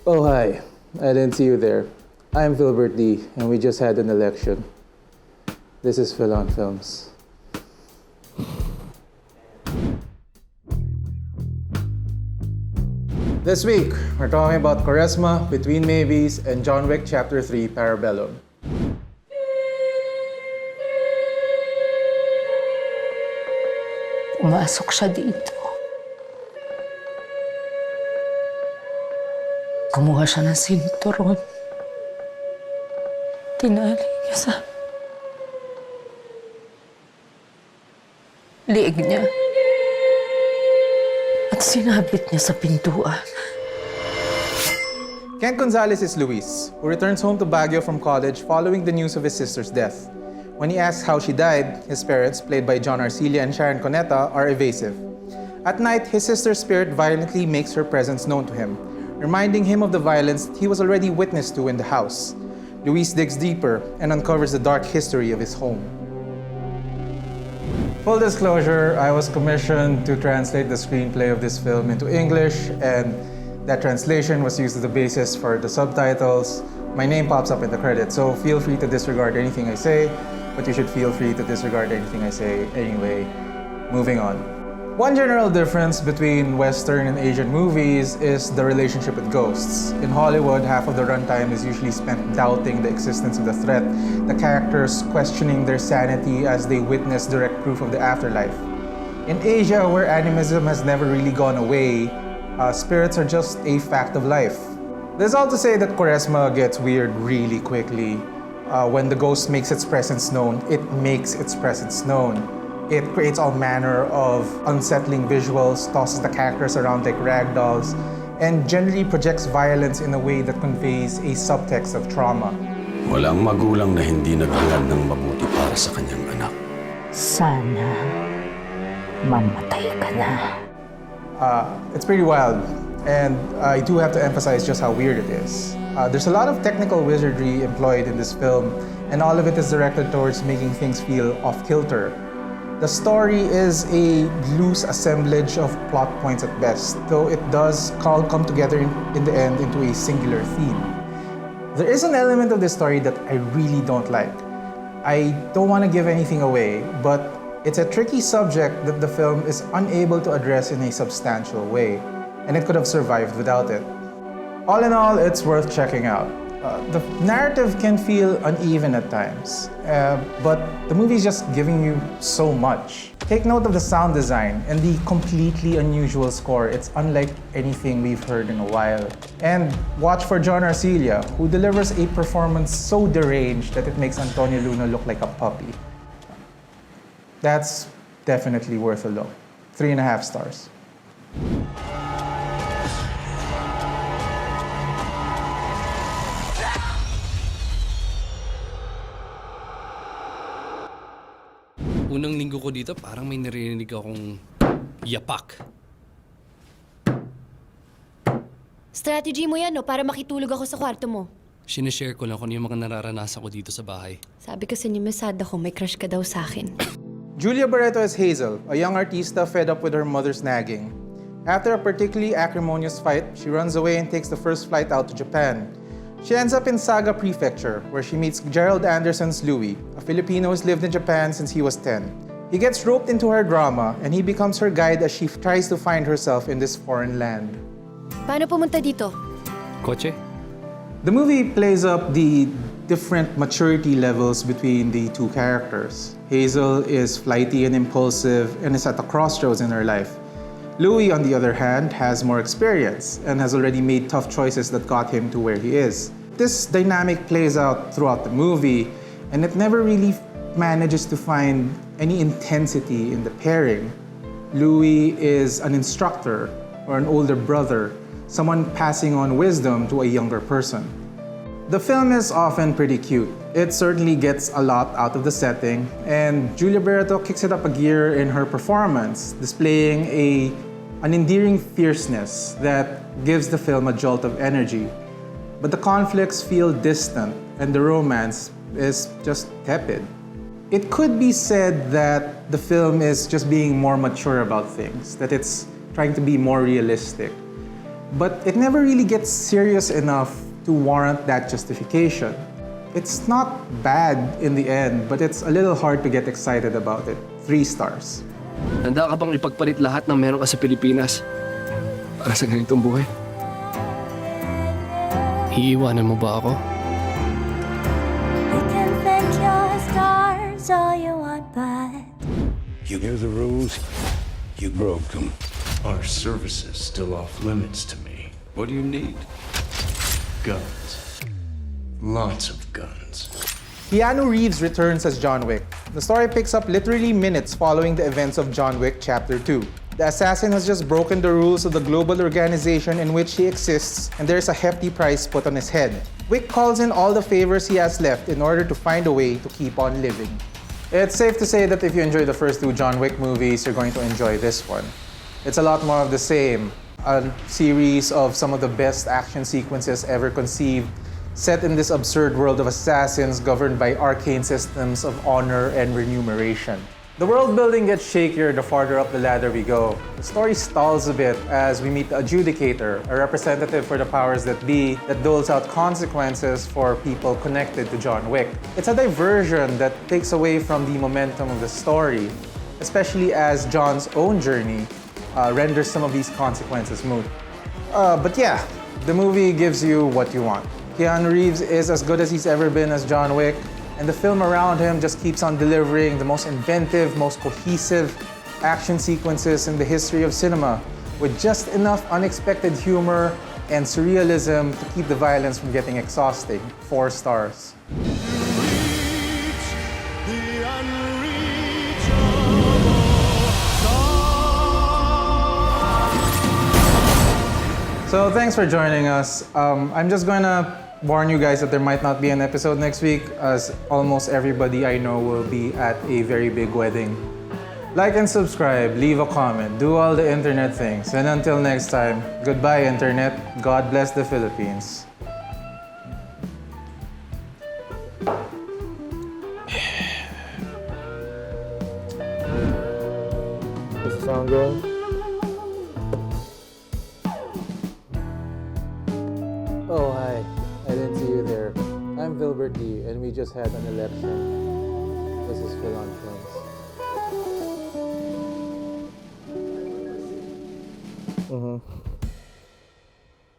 Oh, hi. I didn't see you there. I'm Philbert D, and we just had an election. This is Phil on Films. This week, we're talking about Kuwaresma, Between Maybes, and John Wick Chapter 3, Parabellum. Pumasok siya dito. Kumuha siya ng sinturon. Tinali niya sa liig niya. At sinabit niya sa pintuan. Kent Gonzalez is Luis, who returns home to Baguio from college following the news of his sister's death. When he asks how she died, his parents, played by John Arcilla and Sharon Cuneta, are evasive. At night, his sister's spirit violently makes her presence known to him, reminding him of the violence he was already witness to in the house. Luis digs deeper and uncovers the dark history of his home. Full disclosure, I was commissioned to translate the screenplay of this film into English, and that translation was used as the basis for the subtitles. My name pops up in the credits, so feel free to disregard anything I say, but you should feel free to disregard anything I say anyway. Moving on. One general difference between Western and Asian movies is the relationship with ghosts. In Hollywood, half of the runtime is usually spent doubting the existence of the threat, the characters questioning their sanity as they witness direct proof of the afterlife. In Asia, where animism has never really gone away, spirits are just a fact of life. This is all to say that Kuwaresma gets weird really quickly. When the ghost makes its presence known, it makes its presence known. It creates all manner of unsettling visuals, tosses the characters around like rag dolls, and generally projects violence in a way that conveys a subtext of trauma. Walang magulang na hindi naghalad ng mabuti para sa kanyang anak. Sana mamatay ka na. It's pretty wild, and I do have to emphasize just how weird it is. There's a lot of technical wizardry employed in this film, and all of it is directed towards making things feel off-kilter. The story is a loose assemblage of plot points at best, though it does come together in the end into a singular theme. There is an element of this story that I really don't like. I don't want to give anything away, but it's a tricky subject that the film is unable to address in a substantial way, and it could have survived without it. All in all, it's worth checking out. The narrative can feel uneven at times, but the movie is just giving you so much. Take note of the sound design and the completely unusual score. It's unlike anything we've heard in a while. And watch for John Arcilla, who delivers a performance so deranged that it makes Antonio Luna look like a puppy. That's definitely worth a look. 3.5 stars. Unang linggo ko dito, parang may narinig akong yapak. Strategy mo yan, no? Para makitulog ako sa kwarto mo. Sinishare ko lang kung yung mga nararanasan ko dito sa bahay. Sabi kasi ni Mesada ko, may crush ka daw sa akin. Julia Barreto as Hazel, a young artista fed up with her mother's nagging. After a particularly acrimonious fight, she runs away and takes the first flight out to Japan. She ends up in Saga Prefecture, where she meets Gerald Anderson's Louis, a Filipino who's lived in Japan since he was 10. He gets roped into her drama, and he becomes her guide as she tries to find herself in this foreign land. Paano pumunta dito? Kotse? The movie plays up the different maturity levels between the two characters. Hazel is flighty and impulsive and is at a crossroads in her life. Louis, on the other hand, has more experience and has already made tough choices that got him to where he is. This dynamic plays out throughout the movie, and it never really manages to find any intensity in the pairing. Louis is an instructor or an older brother, someone passing on wisdom to a younger person. The film is often pretty cute. It certainly gets a lot out of the setting, and Julia Barreto kicks it up a gear in her performance, displaying an endearing fierceness that gives the film a jolt of energy. But the conflicts feel distant, and the romance is just tepid. It could be said that the film is just being more mature about things, that it's trying to be more realistic. but it never really gets serious enough to warrant that justification. It's not bad in the end, but it's a little hard to get excited about it. 3 stars. Handa ka bang ipagpalit lahat ng meron ka sa Pilipinas para sa ganitong buhay? Iiwanan mo ba ako? You can thank your stars all you want, but You knew the rules, you broke them. Our service is still off limits to me. What do you need? Guns. Lots of guns. Keanu Reeves returns as John Wick. The story picks up literally minutes following the events of John Wick Chapter 2. The assassin has just broken the rules of the global organization in which he exists, and there's a hefty price put on his head. Wick calls in all the favors he has left in order to find a way to keep on living. It's safe to say that if you enjoyed the first 2 John Wick movies, you're going to enjoy this one. It's a lot more of the same. A series of some of the best action sequences ever conceived, set in this absurd world of assassins governed by arcane systems of honor and remuneration. The world building gets shakier the farther up the ladder we go. The story stalls a bit as we meet the Adjudicator, a representative for the powers that be that doles out consequences for people connected to John Wick. It's a diversion that takes away from the momentum of the story, especially as John's own journey renders some of these consequences moot. But yeah, the movie gives you what you want. Keanu Reeves is as good as he's ever been as John Wick, and the film around him just keeps on delivering the most inventive, most cohesive action sequences in the history of cinema, with just enough unexpected humor and surrealism to keep the violence from getting exhausting. 4 stars. So thanks for joining us. I'm just gonna warn you guys that there might not be an episode next week, as almost everybody I know will be at a very big wedding. Like and subscribe, leave a comment, do all the internet things. And until next time, goodbye internet. God bless the Philippines. Does the sound good? Oh, hi. I didn't see you there. I'm Vilbert Lee, and we just had an election. This is Phil on Films.